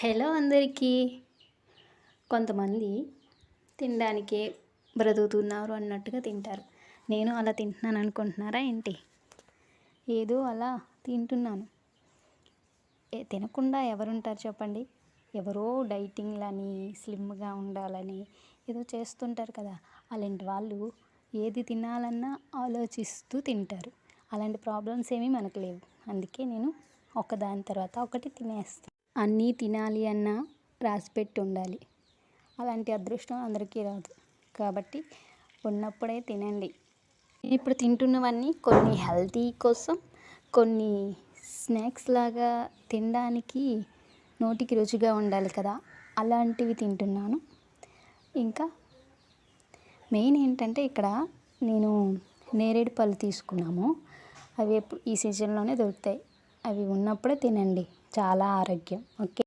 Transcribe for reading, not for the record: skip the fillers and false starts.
Hello అందరికీ. కొంతమంది తినడానికే బ్రతుకుతున్నారు అన్నట్టుగా తింటారు. నేను అలా తింటున్నాను అనుకుంటున్నారా ఏంటి? ఏదో అలా తింటున్నాను. తినకుండా ఎవరుంటారు చెప్పండి? ఎవరో డైటింగ్లని, స్లిమ్గా ఉండాలని ఏదో చేస్తుంటారు కదా. అలాంటి వాళ్ళు ఏది తినాలన్నా ఆలోచిస్తూ తింటారు. అలాంటి ప్రాబ్లమ్స్ ఏమీ మనకు లేవు. అందుకే నేను ఒకదాని తర్వాత ఒకటి తినేస్తాను. అన్నీ తినాలి అన్నా రాసిపెట్టి ఉండాలి. అలాంటి అదృష్టం అందరికీ రాదు. కాబట్టి ఉన్నప్పుడే తినండి. ఇప్పుడు తింటున్నవన్నీ కొన్ని హెల్తీ కోసం, కొన్ని స్నాక్స్ లాగా తినడానికి నోటికి రుచిగా ఉండాలి కదా, అలాంటివి తింటున్నాను. ఇంకా మెయిన్ ఏంటంటే ఇక్కడ నేను నేరేడు పళ్ళు తీసుకున్నాము. అవి ఈ సీజన్లోనే దొరుకుతాయి. అవి ఉన్నప్పుడే తినండి. చాలా ఆరోగ్యం. ఓకే.